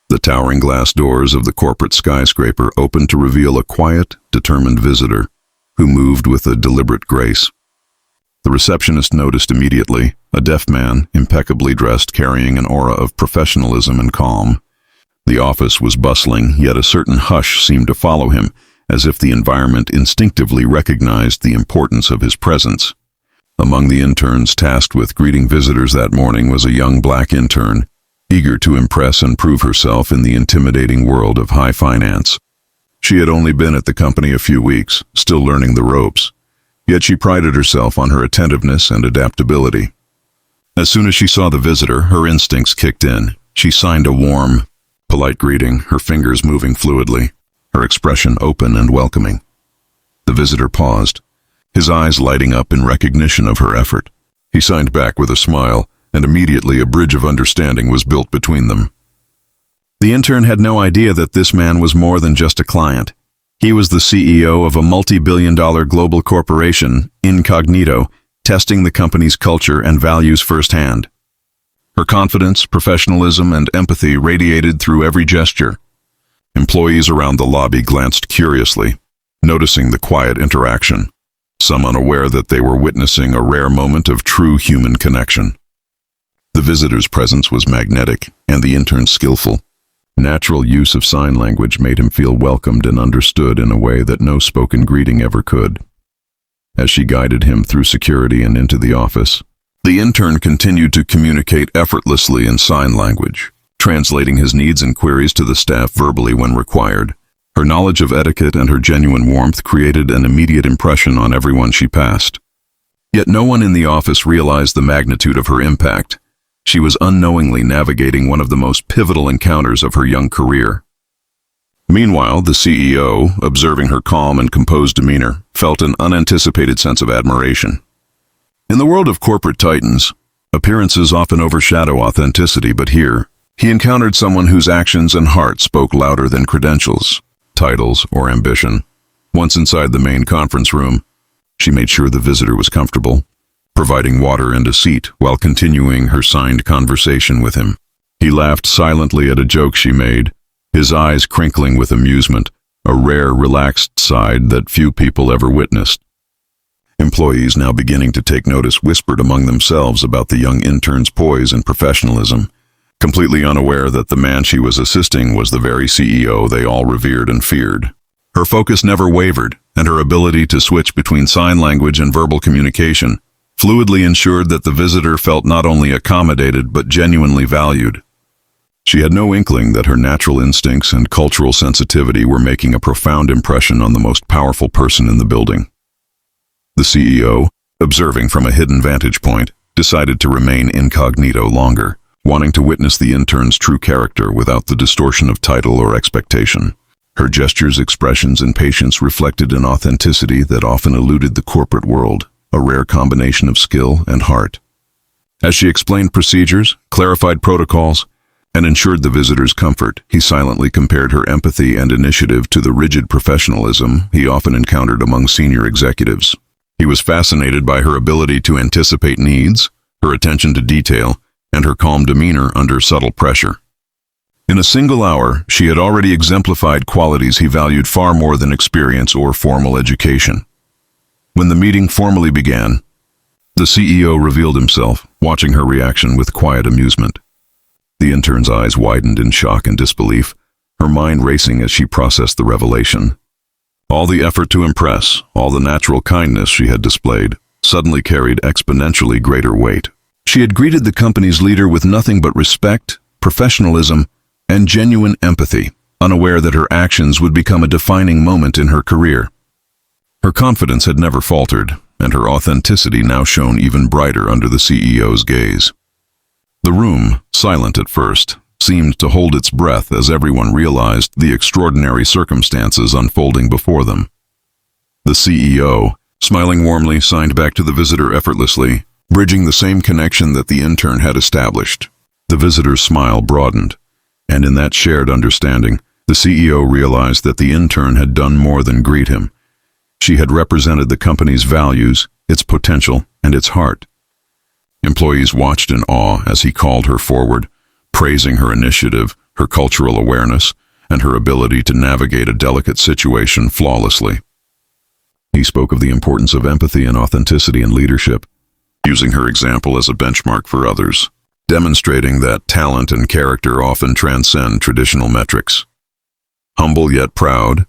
The towering glass doors of the corporate skyscraper opened to reveal a quiet, determined visitor who moved with a deliberate grace. The receptionist noticed immediately, a deaf man, impeccably dressed, carrying an aura of professionalism and calm. The office was bustling, yet a certain hush seemed to follow him, as if the environment instinctively recognized the importance of his presence. Among the interns tasked with greeting visitors that morning was a young black intern, eager to impress and prove herself in the intimidating world of high finance. She had only been at the company a few weeks, still learning the ropes, yet she prided herself on her attentiveness and adaptability. As soon as she saw the visitor, her instincts kicked in. She signed a warm, polite greeting, her fingers moving fluidly, her expression open and welcoming. The visitor paused, his eyes lighting up in recognition of her effort. He signed back with a smile, and immediately a bridge of understanding was built between them. The intern had no idea that this man was more than just a client. He was the CEO of a multi-billion-dollar global corporation, incognito, testing the company's culture and values firsthand. Her confidence, professionalism, and empathy radiated through every gesture. Employees around the lobby glanced curiously, noticing the quiet interaction, some unaware that they were witnessing a rare moment of true human connection. The visitor's presence was magnetic, and the intern skillful. Natural use of sign language made him feel welcomed and understood in a way that no spoken greeting ever could. As she guided him through security and into the office, the intern continued to communicate effortlessly in sign language, translating his needs and queries to the staff verbally when required. Her knowledge of etiquette and her genuine warmth created an immediate impression on everyone she passed. Yet no one in the office realized the magnitude of her impact. She was unknowingly navigating one of the most pivotal encounters of her young career. Meanwhile, the CEO, observing her calm and composed demeanor, felt an unanticipated sense of admiration. In the world of corporate titans, appearances often overshadow authenticity, but here, he encountered someone whose actions and heart spoke louder than credentials, titles, or ambition. Once inside the main conference room, she made sure the visitor was comfortable, providing water and a seat while continuing her signed conversation with him. He laughed silently at a joke she made, his eyes crinkling with amusement, a rare, relaxed side that few people ever witnessed. Employees, now beginning to take notice, whispered among themselves about the young intern's poise and professionalism, completely unaware that the man she was assisting was the very CEO they all revered and feared. Her focus never wavered, and her ability to switch between sign language and verbal communication fluidly ensured that the visitor felt not only accommodated but genuinely valued. She had no inkling that her natural instincts and cultural sensitivity were making a profound impression on the most powerful person in the building. The CEO, observing from a hidden vantage point, decided to remain incognito longer, wanting to witness the intern's true character without the distortion of title or expectation. Her gestures, expressions, and patience reflected an authenticity that often eluded the corporate world, a rare combination of skill and heart. As she explained procedures, clarified protocols, and ensured the visitor's comfort, he silently compared her empathy and initiative to the rigid professionalism he often encountered among senior executives. He was fascinated by her ability to anticipate needs, her attention to detail, and her calm demeanor under subtle pressure. In a single hour, she had already exemplified qualities he valued far more than experience or formal education. When the meeting formally began, the CEO revealed himself, watching her reaction with quiet amusement. The intern's eyes widened in shock and disbelief, her mind racing as she processed the revelation. All the effort to impress, all the natural kindness she had displayed, suddenly carried exponentially greater weight. She had greeted the company's leader with nothing but respect, professionalism, and genuine empathy, unaware that her actions would become a defining moment in her career. Her confidence had never faltered, and her authenticity now shone even brighter under the CEO's gaze. The room, silent at first, seemed to hold its breath as everyone realized the extraordinary circumstances unfolding before them. The CEO, smiling warmly, signed back to the visitor effortlessly, bridging the same connection that the intern had established. The visitor's smile broadened, and in that shared understanding, the CEO realized that the intern had done more than greet him. She had represented the company's values, its potential, and its heart. Employees watched in awe as he called her forward, praising her initiative, her cultural awareness, and her ability to navigate a delicate situation flawlessly. He spoke of the importance of empathy and authenticity in leadership, using her example as a benchmark for others, demonstrating that talent and character often transcend traditional metrics. Humble yet proud,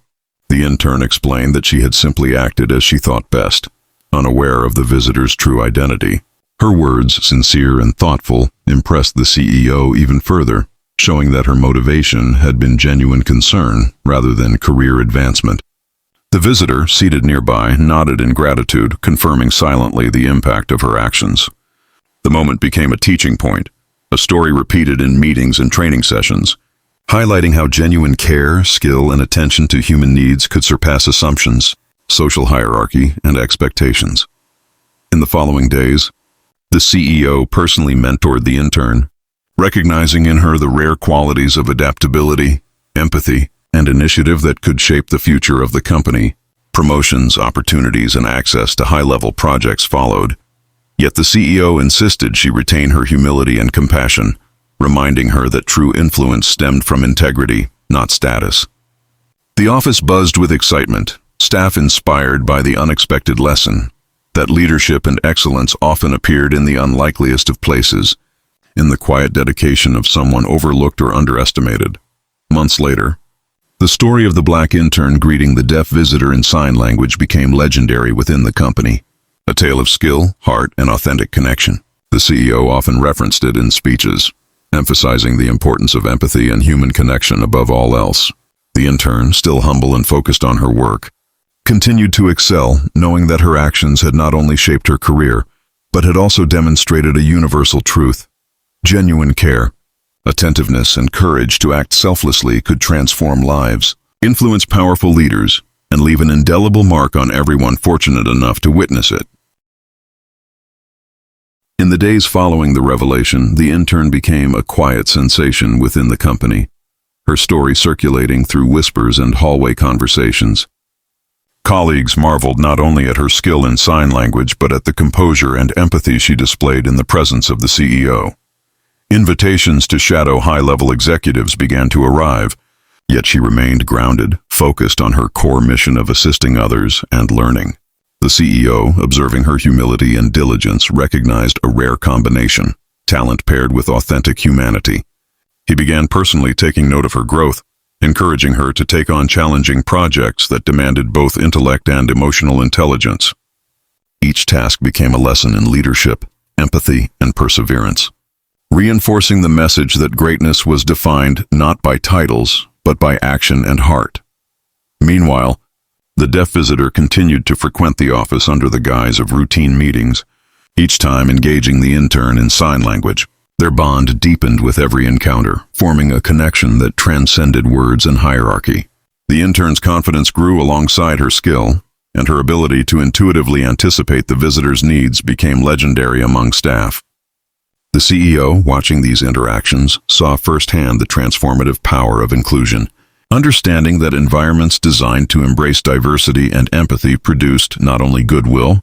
the intern explained that she had simply acted as she thought best, unaware of the visitor's true identity. Her words, sincere and thoughtful, impressed the CEO even further, showing that her motivation had been genuine concern rather than career advancement. The visitor, seated nearby, nodded in gratitude, confirming silently the impact of her actions. The moment became a teaching point, a story repeated in meetings and training sessions, highlighting how genuine care, skill, and attention to human needs could surpass assumptions, social hierarchy, and expectations. In the following days, the CEO personally mentored the intern, recognizing in her the rare qualities of adaptability, empathy, and initiative that could shape the future of the company. Promotions, opportunities, and access to high-level projects followed. Yet the CEO insisted she retain her humility and compassion, reminding her that true influence stemmed from integrity, not status. The office buzzed with excitement, staff inspired by the unexpected lesson that leadership and excellence often appeared in the unlikeliest of places, in the quiet dedication of someone overlooked or underestimated. Months later, the story of the black intern greeting the deaf visitor in sign language became legendary within the company, a tale of skill, heart, and authentic connection. The CEO often referenced it in speeches, emphasizing the importance of empathy and human connection above all else. The intern, still humble and focused on her work, continued to excel, knowing that her actions had not only shaped her career, but had also demonstrated a universal truth. Genuine care, attentiveness, and courage to act selflessly could transform lives, influence powerful leaders, and leave an indelible mark on everyone fortunate enough to witness it. In the days following the revelation, the intern became a quiet sensation within the company, her story circulating through whispers and hallway conversations. Colleagues marveled not only at her skill in sign language but at the composure and empathy she displayed in the presence of the CEO. Invitations to shadow high-level executives began to arrive, yet she remained grounded, focused on her core mission of assisting others and learning. The CEO, observing her humility and diligence, recognized a rare combination, talent paired with authentic humanity. He began personally taking note of her growth, encouraging her to take on challenging projects that demanded both intellect and emotional intelligence. Each task became a lesson in leadership, empathy, and perseverance, reinforcing the message that greatness was defined not by titles, but by action and heart. Meanwhile, the deaf visitor continued to frequent the office under the guise of routine meetings, each time engaging the intern in sign language. Their bond deepened with every encounter, forming a connection that transcended words and hierarchy. The intern's confidence grew alongside her skill, and her ability to intuitively anticipate the visitor's needs became legendary among staff. The CEO, watching these interactions, saw firsthand the transformative power of inclusion, understanding that environments designed to embrace diversity and empathy produced not only goodwill,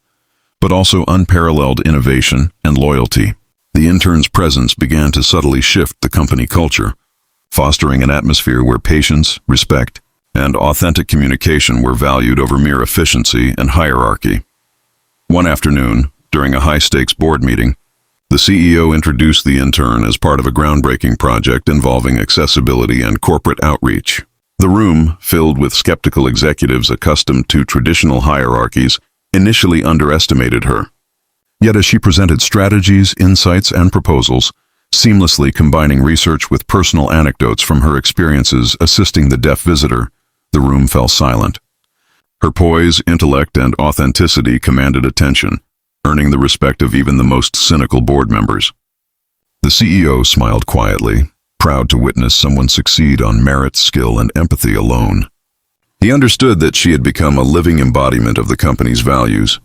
but also unparalleled innovation and loyalty. The intern's presence began to subtly shift the company culture, fostering an atmosphere where patience, respect, and authentic communication were valued over mere efficiency and hierarchy. One afternoon, during a high-stakes board meeting, the CEO introduced the intern as part of a groundbreaking project involving accessibility and corporate outreach. The room, filled with skeptical executives accustomed to traditional hierarchies, initially underestimated her. Yet as she presented strategies, insights, and proposals, seamlessly combining research with personal anecdotes from her experiences assisting the deaf visitor, the room fell silent. Her poise, intellect, and authenticity commanded attention, earning the respect of even the most cynical board members. The CEO smiled quietly, proud to witness someone succeed on merit, skill, and empathy alone. He understood that she had become a living embodiment of the company's values,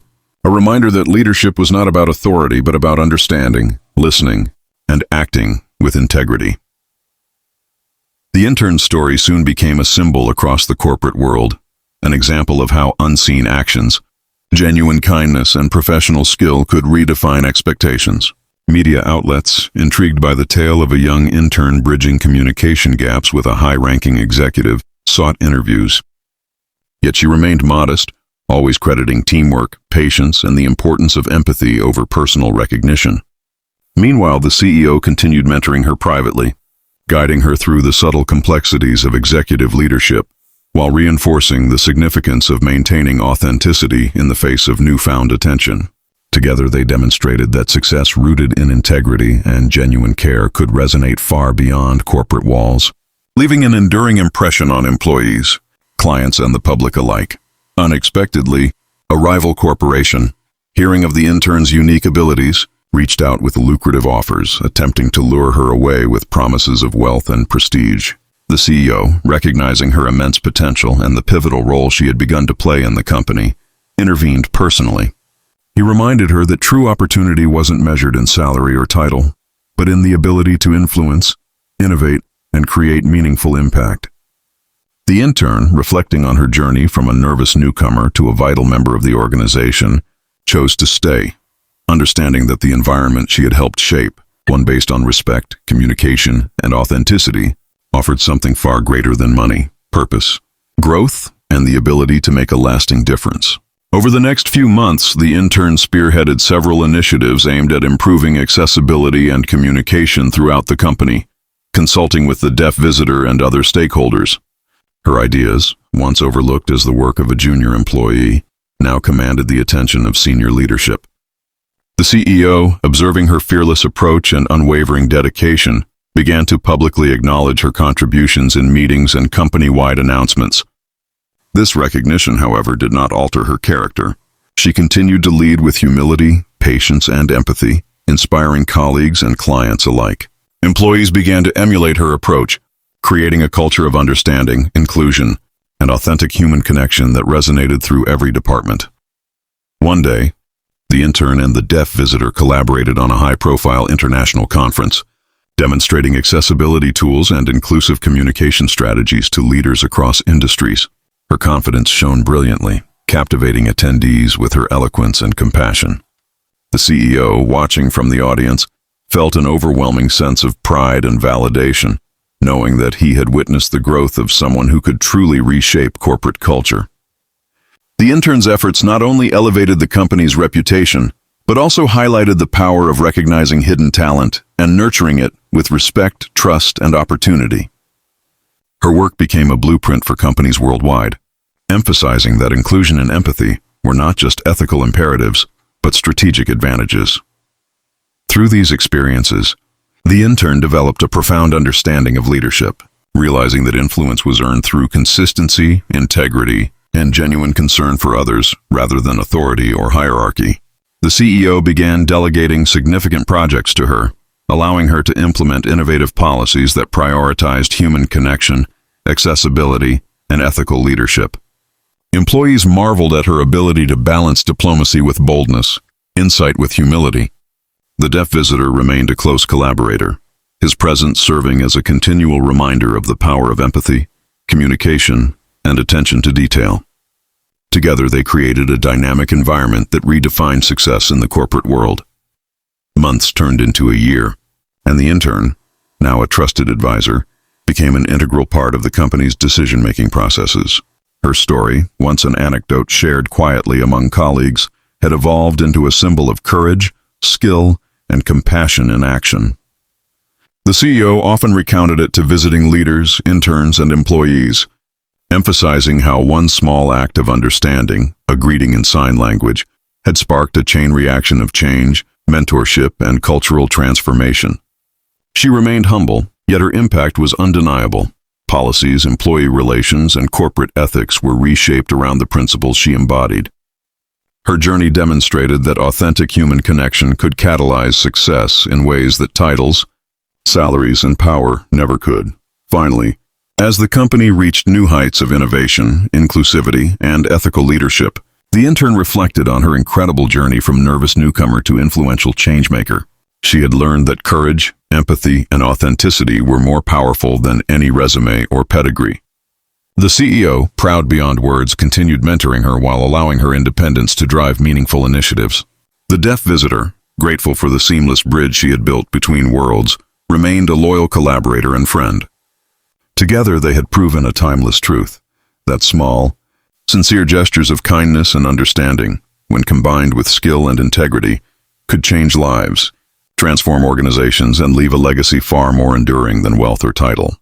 a reminder that leadership was not about authority but about understanding, listening, and acting with integrity. The intern's story soon became a symbol across the corporate world, an example of how unseen actions, genuine kindness, and professional skill could redefine expectations. Media outlets, intrigued by the tale of a young intern bridging communication gaps with a high-ranking executive, sought interviews. Yet she remained modest, always crediting teamwork, patience, and the importance of empathy over personal recognition. Meanwhile, the CEO continued mentoring her privately, guiding her through the subtle complexities of executive leadership, while reinforcing the significance of maintaining authenticity in the face of newfound attention. Together, they demonstrated that success rooted in integrity and genuine care could resonate far beyond corporate walls, leaving an enduring impression on employees, clients, and the public alike. Unexpectedly, a rival corporation, hearing of the intern's unique abilities, reached out with lucrative offers, attempting to lure her away with promises of wealth and prestige. The CEO, recognizing her immense potential and the pivotal role she had begun to play in the company, intervened personally. He reminded her that true opportunity wasn't measured in salary or title, but in the ability to influence, innovate, and create meaningful impact. The intern, reflecting on her journey from a nervous newcomer to a vital member of the organization, chose to stay, understanding that the environment she had helped shape, one based on respect, communication, and authenticity, offered something far greater than money, purpose, growth, and the ability to make a lasting difference. Over the next few months, the intern spearheaded several initiatives aimed at improving accessibility and communication throughout the company, consulting with the deaf visitor and other stakeholders. Her ideas, once overlooked as the work of a junior employee, now commanded the attention of senior leadership. The CEO, observing her fearless approach and unwavering dedication, began to publicly acknowledge her contributions in meetings and company-wide announcements. This recognition, however, did not alter her character. She continued to lead with humility, patience, and empathy, inspiring colleagues and clients alike. Employees began to emulate her approach, creating a culture of understanding, inclusion, and authentic human connection that resonated through every department. One day, the intern and the deaf visitor collaborated on a high-profile international conference, demonstrating accessibility tools and inclusive communication strategies to leaders across industries. Her confidence shone brilliantly, captivating attendees with her eloquence and compassion. The CEO, watching from the audience, felt an overwhelming sense of pride and validation, knowing that he had witnessed the growth of someone who could truly reshape corporate culture. The intern's efforts not only elevated the company's reputation, but also highlighted the power of recognizing hidden talent and nurturing it with respect, trust, and opportunity. Her work became a blueprint for companies worldwide, emphasizing that inclusion and empathy were not just ethical imperatives, but strategic advantages. Through these experiences, the intern developed a profound understanding of leadership, realizing that influence was earned through consistency, integrity, and genuine concern for others rather than authority or hierarchy. The CEO began delegating significant projects to her, allowing her to implement innovative policies that prioritized human connection, accessibility, and ethical leadership. Employees marveled at her ability to balance diplomacy with boldness, insight with humility. The deaf visitor remained a close collaborator, his presence serving as a continual reminder of the power of empathy, communication, and attention to detail. Together, they created a dynamic environment that redefined success in the corporate world. Months turned into a year, and the intern, now a trusted advisor, became an integral part of the company's decision-making processes. Her story, once an anecdote shared quietly among colleagues, had evolved into a symbol of courage, skill, and compassion in action. The CEO often recounted it to visiting leaders, interns, and employees, emphasizing how one small act of understanding, a greeting in sign language, had sparked a chain reaction of change, mentorship, and cultural transformation. She remained humble, yet her impact was undeniable. Policies, employee relations, and corporate ethics were reshaped around the principles she embodied. Her journey demonstrated that authentic human connection could catalyze success in ways that titles, salaries, and power never could. Finally, as the company reached new heights of innovation, inclusivity, and ethical leadership, the intern reflected on her incredible journey from nervous newcomer to influential changemaker. She had learned that courage, empathy, and authenticity were more powerful than any resume or pedigree. The CEO, proud beyond words, continued mentoring her while allowing her independence to drive meaningful initiatives. The deaf visitor, grateful for the seamless bridge she had built between worlds, remained a loyal collaborator and friend. Together they had proven a timeless truth, that small, sincere gestures of kindness and understanding, when combined with skill and integrity, could change lives, transform organizations, and leave a legacy far more enduring than wealth or title.